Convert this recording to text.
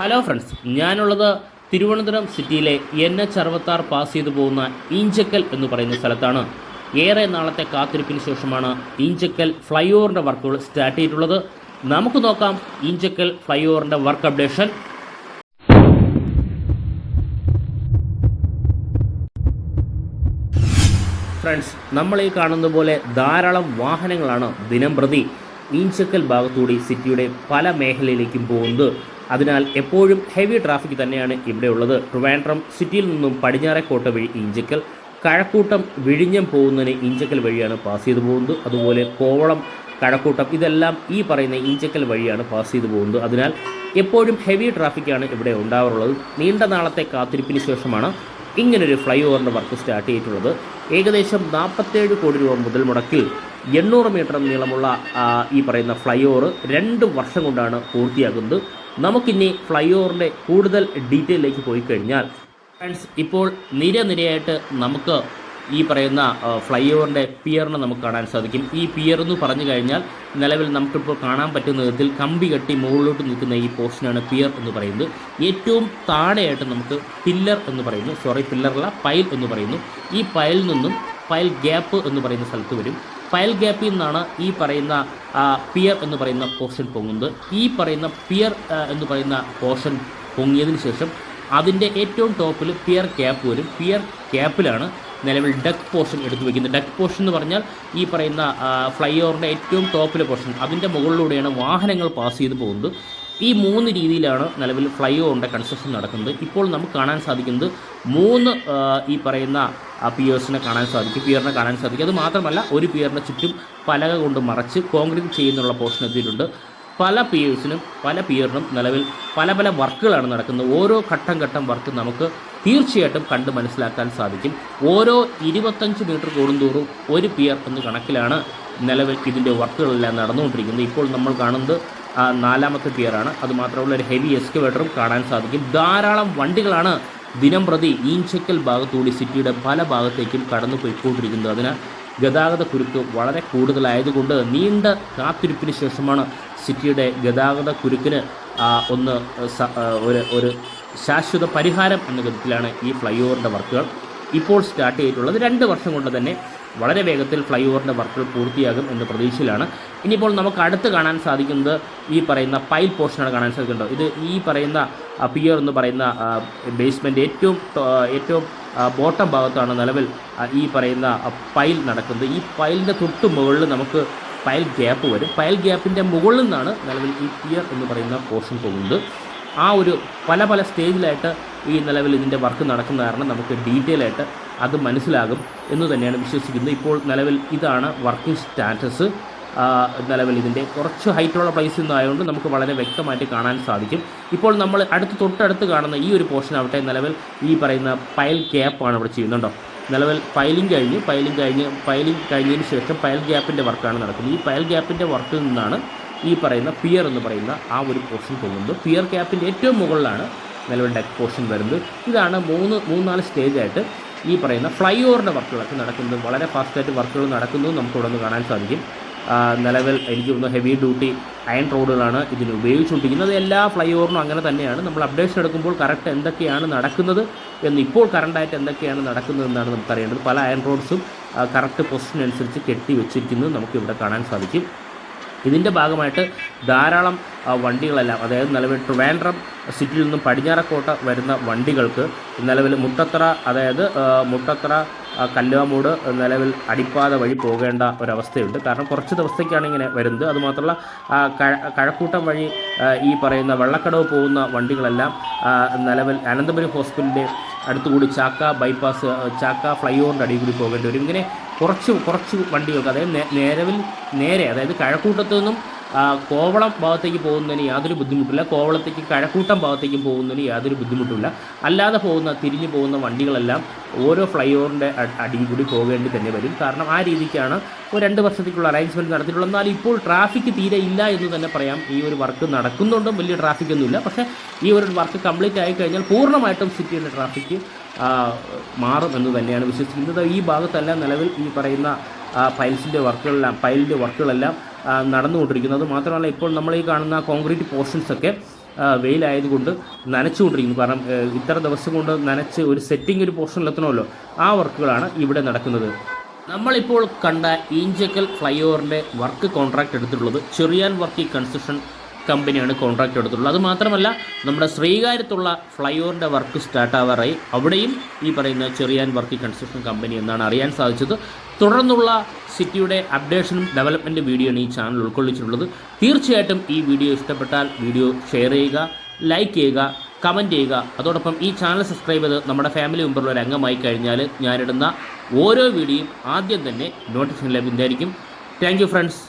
Hello friends, ഞാനുള്ളത് തിരുവനന്തപുരം സിറ്റിയിലെ NH 66 pass ചെയ്തു പോകുന്ന ഈഞ്ചക്കൽ എന്ന് പറയുന്ന സ്ഥലത്താണ്. ഏറെ നാളത്തെ കാത്തിരിപ്പിന് ശേഷമാണ് ഈഞ്ചക്കൽ ഫ്ലൈ ഓവറിൻ്റെ വർക്കുകൾ സ്റ്റാർട്ട് ചെയ്തിട്ടുള്ളത്. നമുക്ക് നോക്കാം ഈഞ്ചക്കൽ ഫ്ലൈ ഓവറിൻ്റെ വർക്ക് അപ്ഡേഷൻ. ഫ്രണ്ട്സ്, നമ്മൾ ഈ കാണുന്ന പോലെ ധാരാളം വാഹനങ്ങളാണ് ദിനം പ്രതി ഈഞ്ചക്കൽ ഭാഗത്തൂടി സിറ്റിയുടെ പല മേഖലയിലേക്കും പോകുന്നത്. അതിനാൽ എപ്പോഴും ഹെവി ട്രാഫിക് തന്നെയാണ് ഇവിടെ ഉള്ളത്. ട്രിവാൻഡ്രം സിറ്റിയിൽ നിന്നും പടിഞ്ഞാറേക്കോട്ട വഴി ഈഞ്ചക്കൽ, കഴക്കൂട്ടം വിഴിഞ്ഞം പോകുന്നതിന് ഈഞ്ചക്കൽ വഴിയാണ് പാസ് ചെയ്തു പോകുന്നത്. അതുപോലെ കോവളം, കഴക്കൂട്ടം ഇതെല്ലാം ഈ പറയുന്ന ഈഞ്ചക്കൽ വഴിയാണ് പാസ് ചെയ്തു പോകുന്നത്. അതിനാൽ എപ്പോഴും ഹെവി ട്രാഫിക്കാണ് ഇവിടെ ഉണ്ടാവാറുള്ളത്. നീണ്ട നാളത്തെ കാത്തിരിപ്പിന് ശേഷമാണ് ഇങ്ങനൊരു ഫ്ലൈ ഓവറിൻ്റെ വർക്ക് സ്റ്റാർട്ട് ചെയ്തിട്ടുള്ളത്. ഏകദേശം 47 കോടി രൂപ മുതൽ മുടക്കിൽ 800 മീറ്റർ നീളമുള്ള ഈ പറയുന്ന ഫ്ലൈ ഓവർ 2 വർഷം കൊണ്ടാണ് പൂർത്തിയാക്കുന്നത്. നമുക്കിനി ഫ്ലൈ ഓവറിൻ്റെ കൂടുതൽ ഡീറ്റെയിലേക്ക് പോയി കഴിഞ്ഞാൽ ഫ്രണ്ട്സ്, ഇപ്പോൾ നിരയായിട്ട് നമുക്ക് ഈ പറയുന്ന ഫ്ലൈ ഓവറിൻ്റെ പിയറിനെ നമുക്ക് കാണാൻ സാധിക്കും. ഈ പിയർ എന്ന് പറഞ്ഞു കഴിഞ്ഞാൽ നിലവിൽ നമുക്കിപ്പോൾ കാണാൻ പറ്റുന്ന വിധത്തിൽ കമ്പി കെട്ടി മുകളിലോട്ട് നിൽക്കുന്ന ഈ പോർഷനാണ് പിയർ എന്ന് പറയുന്നത്. ഏറ്റവും താഴെയായിട്ട് നമുക്ക് പില്ലർ എന്ന് പറയുന്നു, പില്ലറല്ല പൈൽ എന്ന് പറയുന്നു. ഈ പൈലിൽ നിന്നും പൈൽ ഗ്യാപ്പ് എന്ന് പറയുന്ന സ്ഥലത്ത് വരും. പൈൽ ഗ്യാപ്പിൽ നിന്നാണ് ഈ പറയുന്ന പിയർ എന്ന് പറയുന്ന പോർഷൻ പൊങ്ങുന്നത്. ഈ പറയുന്ന പിയർ എന്ന് പറയുന്ന പോർഷൻ പൊങ്ങിയതിന് ശേഷം അതിൻ്റെ ഏറ്റവും ടോപ്പിൽ പിയർ ക്യാപ്പ് വരും. പിയർ ക്യാപ്പിലാണ് നിലവിൽ ഡക്ക് പോർഷൻ എടുത്തു വയ്ക്കുന്നത്. ഡക്ക് പോർഷൻ എന്ന് പറഞ്ഞാൽ ഈ പറയുന്ന ഫ്ലൈ ഓവറിൻ്റെ ഏറ്റവും ടോപ്പിലെ പോർഷൻ, അതിൻ്റെ മുകളിലൂടെയാണ് വാഹനങ്ങൾ പാസ് ചെയ്ത് പോകുന്നത്. ഈ 3 രീതിയിലാണ് നിലവിൽ ഫ്ലൈ ഓവറിൻ്റെ കൺസ്ട്രക്ഷൻ നടക്കുന്നത്. ഇപ്പോൾ നമുക്ക് കാണാൻ സാധിക്കുന്നത് 3 ഈ പറയുന്ന പിയേഴ്സിനെ കാണാൻ സാധിക്കും, പിയറിനെ കാണാൻ സാധിക്കും. അത് മാത്രമല്ല, ഒരു പിയറിന് ചുറ്റും പലക കൊണ്ട് മറച്ച് കോൺക്രീറ്റ് ചെയ്യുന്നുള്ള പോർഷൻ എത്തിയിട്ടുണ്ട്. പല പിയറിനും നിലവിൽ പല വർക്കുകളാണ് നടക്കുന്നത്. ഓരോ ഘട്ടം വർക്ക് നമുക്ക് തീർച്ചയായിട്ടും കണ്ട് മനസ്സിലാക്കാൻ സാധിക്കും. ഓരോ 25 മീറ്റർ കൂടുന്തോറും ഒരു പിയർ എന്ന കണക്കിലാണ് നിലവിൽ ഇതിൻ്റെ വർക്കുകളെല്ലാം നടന്നുകൊണ്ടിരിക്കുന്നത്. ഇപ്പോൾ നമ്മൾ കാണുന്നത് 4ാമത്തെ പിയറാണ്. അതുമാത്രമുള്ള ഒരു ഹെവി എക്സ്കവേറ്ററും കാണാൻ സാധിക്കും. ധാരാളം വണ്ടികളാണ് ദിനം പ്രതി ഈഞ്ചക്കൽ ഭാഗത്തൂടി സിറ്റിയുടെ പല ഭാഗത്തേക്കും കടന്നു പോയിക്കൊണ്ടിരിക്കുന്നത്. അതിനാൽ ഗതാഗത കുരുക്ക് വളരെ കൂടുതലായതുകൊണ്ട് നീണ്ട കാത്തിരിപ്പിന് ശേഷമാണ് സിറ്റിയുടെ ഗതാഗത കുരുക്കിന് ഒരു ശാശ്വത പരിഹാരം എന്ന വിധത്തിലാണ് ഈ ഫ്ലൈ ഓവറിൻ്റെ വർക്കുകൾ ഇപ്പോൾ സ്റ്റാർട്ട് ചെയ്തിട്ടുള്ളത്. 2 വർഷം കൊണ്ട് തന്നെ വളരെ വേഗത്തിൽ ഫ്ലൈ ഓവറിൻ്റെ വർക്കുകൾ പൂർത്തിയാകും എന്ന പ്രതീക്ഷയിലാണ്. ഇനിയിപ്പോൾ നമുക്ക് അടുത്ത് കാണാൻ സാധിക്കുന്നത് ഈ പറയുന്ന പൈൽ പോർഷനാണ് കാണാൻ സാധിക്കുന്നത്. ഇത് ഈ പറയുന്ന പിയർ എന്ന് പറയുന്ന ബേസ്മെൻറ്റ് ഏറ്റവും ബോട്ടം ഭാഗത്താണ് നിലവിൽ ഈ പറയുന്ന പൈൽ നടക്കുന്നത്. ഈ പൈലിൻ്റെ തൊട്ട് മുകളിൽ നമുക്ക് പൈൽ ഗ്യാപ്പ് വരും. പൈൽ ഗ്യാപ്പിൻ്റെ മുകളിൽ നിന്നാണ് നിലവിൽ ഈ പിയർ എന്ന് പറയുന്ന പോർഷൻ പോകുന്നത്. ആ ഒരു പല സ്റ്റേജിലായിട്ട് ഈ നിലവിൽ ഇതിൻ്റെ വർക്ക് നടക്കുന്ന കാരണം നമുക്ക് ഡീറ്റെയിൽ ആയിട്ട് അത് മനസ്സിലാകും എന്ന് തന്നെയാണ് വിശ്വസിക്കുന്നത്. ഇപ്പോൾ നിലവിൽ ഇതാണ് വർക്കിംഗ് സ്റ്റാറ്റസ്. നിലവിൽ ഇതിൻ്റെ കുറച്ച് ഹൈറ്റുള്ള പ്ലേസിൽ നിന്നായതുകൊണ്ട് നമുക്ക് വളരെ വ്യക്തമായിട്ട് കാണാൻ സാധിക്കും. ഇപ്പോൾ നമ്മൾ തൊട്ടടുത്ത് കാണുന്ന ഈ ഒരു പോർഷൻ ആവട്ടെ, നിലവിൽ ഈ പറയുന്ന പൈൽ ഗ്യാപ്പാണ് ഇവിടെ ചെയ്യുന്നുണ്ടോ. നിലവിൽ പൈലിംഗ് കഴിഞ്ഞതിന് ശേഷം പൈൽ ഗ്യാപ്പിൻ്റെ വർക്കാണ് നടക്കുന്നത്. ഈ പൈൽ ഗ്യാപ്പിൻ്റെ വർക്കിൽ നിന്നാണ് ഈ പറയുന്ന പിയർ എന്ന് പറയുന്ന ആ ഒരു പോർഷൻ പോകുന്നത്. പിയർ ഗ്യാപ്പിൻ്റെ ഏറ്റവും മുകളിലാണ് നിലവിൽ ഡെക്ക് പോർഷൻ വരുന്നത്. ഇതാണ് 3-4 സ്റ്റേജായിട്ട് ഈ പറയുന്ന ഫ്ലൈ ഓവറിൻ്റെ വർക്കുകളൊക്കെ നടക്കുന്നത്. വളരെ ഫാസ്റ്റായിട്ട് വർക്കുകൾ നടക്കുന്നത് നമുക്കിവിടെ നിന്ന് കാണാൻ സാധിക്കും. നിലവിൽ എനിക്ക് തോന്നുന്നു ഹെവി ഡ്യൂട്ടി അയൺ റോഡുകളാണ് ഇതിന് ഉപയോഗിച്ചുകൊണ്ടിരിക്കുന്നത്. എല്ലാ ഫ്ലൈ ഓവറിനും അങ്ങനെ തന്നെയാണ്. നമ്മൾ അപ്ഡേഷൻ എടുക്കുമ്പോൾ കറക്റ്റ് എന്തൊക്കെയാണ് നടക്കുന്നത് എന്ന്, ഇപ്പോൾ കറണ്ടായിട്ട് എന്തൊക്കെയാണ് നടക്കുന്നതെന്നാണ് നമുക്കറിയേണ്ടത്. പല അയൺ റോഡ്സും കറക്റ്റ് പൊസിഷൻ അനുസരിച്ച് കെട്ടി വെച്ചിരിക്കുന്നത് നമുക്കിവിടെ കാണാൻ സാധിക്കും. ഇതിൻ്റെ ഭാഗമായിട്ട് ധാരാളം വണ്ടികളെല്ലാം, അതായത് നിലവിൽ ട്രിവാൻഡ്രം സിറ്റിയിൽ നിന്നും പടിഞ്ഞാറക്കോട്ട വരുന്ന വണ്ടികൾക്ക് നിലവിൽ മുട്ടത്തറ കല്ലുവാമൂട് നിലവിൽ അടിപ്പാത വഴി പോകേണ്ട ഒരവസ്ഥയുണ്ട്. കാരണം കുറച്ച് ദിവസത്തേക്കാണ് ഇങ്ങനെ വരുന്നത്. അതുമാത്രമല്ല, കഴക്കൂട്ടം വഴി ഈ പറയുന്ന വെള്ളക്കടവ് പോകുന്ന വണ്ടികളെല്ലാം നിലവിൽ അനന്തപുരം ഹോസ്പിറ്റലിൻ്റെ അടുത്തുകൂടി ചാക്ക ഫ്ലൈ ഓവറിൻ്റെ അടിയിൽ കൂടി പോകേണ്ടി വരും. ഇങ്ങനെ കുറച്ച് വണ്ടികൾക്ക്, അതായത് കഴക്കൂട്ടത്തു നിന്നും കോവളം ഭാഗത്തേക്ക് പോകുന്നതിന് യാതൊരു ബുദ്ധിമുട്ടില്ല, കോവളത്തേക്ക് കഴക്കൂട്ടം ഭാഗത്തേക്കും പോകുന്നതിന് യാതൊരു ബുദ്ധിമുട്ടില്ല. അല്ലാതെ തിരിഞ്ഞു പോകുന്ന വണ്ടികളെല്ലാം ഓരോ ഫ്ലൈ ഓവറിൻ്റെ അടിയിൽ കൂടി പോകേണ്ടി തന്നെ വരും. കാരണം ആ രീതിക്കാണ് 2 വർഷത്തേക്കുള്ള അറേഞ്ച്മെൻറ്റ് നടത്തിയിട്ടുള്ളത്. എന്നാൽ ഇപ്പോൾ ട്രാഫിക് തീരെ ഇല്ല എന്ന് തന്നെ പറയാം. ഈ ഒരു വർക്ക് നടക്കുന്നുണ്ടും വലിയ ട്രാഫിക്കൊന്നുമില്ല. പക്ഷേ ഈ ഒരു വർക്ക് കംപ്ലീറ്റ് ആയിക്കഴിഞ്ഞാൽ പൂർണ്ണമായിട്ടും സിറ്റിയുടെ ട്രാഫിക്ക് മാറും എന്ന് തന്നെയാണ് വിശ്വസിക്കുന്നത്. ഈ ഭാഗത്തെല്ലാം നിലവിൽ ഈ പറയുന്ന പൈലിൻ്റെ വർക്കുകളെല്ലാം നടന്നുകൊണ്ടിരിക്കുന്നത്. മാത്രമല്ല, ഇപ്പോൾ നമ്മൾ ഈ കാണുന്ന കോൺക്രീറ്റ് പോർഷൻസൊക്കെ വെയിലായതുകൊണ്ട് നനച്ചുകൊണ്ടിരിക്കുന്നു. കാരണം ഇത്ര ദിവസം കൊണ്ട് നനച്ച് ഒരു സെറ്റിംഗ് ഒരു പോർഷനിലെത്തണമല്ലോ, ആ വർക്കുകളാണ് ഇവിടെ നടക്കുന്നത്. നമ്മളിപ്പോൾ കണ്ട ഈഞ്ചക്കൽ ഫ്ലൈ ഓവറിൻ്റെ വർക്ക് കോൺട്രാക്റ്റ് എടുത്തിട്ടുള്ളത് ചെറിയാൻ വർക്കി കൺസ്ട്രക്ഷൻ കമ്പനിയാണ് കോൺട്രാക്റ്റ് എടുത്തിട്ടുള്ളത്. അതുമാത്രമല്ല നമ്മുടെ ശ്രീകാര്യത്തുള്ള ഫ്ലൈ ഓവറിൻ്റെ വർക്ക് സ്റ്റാർട്ടാവാറായി. അവിടെയും ഈ പറയുന്ന ചെറിയാൻ വർക്കി കൺസ്ട്രക്ഷൻ കമ്പനി എന്നാണ് അറിയാൻ സാധിച്ചത്. തുടർന്നുള്ള സിറ്റിയുടെ അപ്ഡേഷനും ഡെവലപ്മെൻറ്റ് വീഡിയോയാണ് ഈ ചാനൽ ഉൾക്കൊള്ളിച്ചിട്ടുള്ളത്. തീർച്ചയായിട്ടും ഈ വീഡിയോ ഇഷ്ടപ്പെട്ടാൽ വീഡിയോ ഷെയർ ചെയ്യുക, ലൈക്ക് ചെയ്യുക, കമൻറ്റ് ചെയ്യുക. അതോടൊപ്പം ഈ ചാനൽ സബ്സ്ക്രൈബ് ചെയ്ത് നമ്മുടെ ഫാമിലി മെമ്പറിൽ ഒരു അംഗമായി കഴിഞ്ഞാൽ ഞാനിടുന്ന ഓരോ വീഡിയോയും ആദ്യം തന്നെ നോട്ടിഫിക്കേഷൻ ലഭിക്കുന്നതായിരിക്കും. Thank you friends.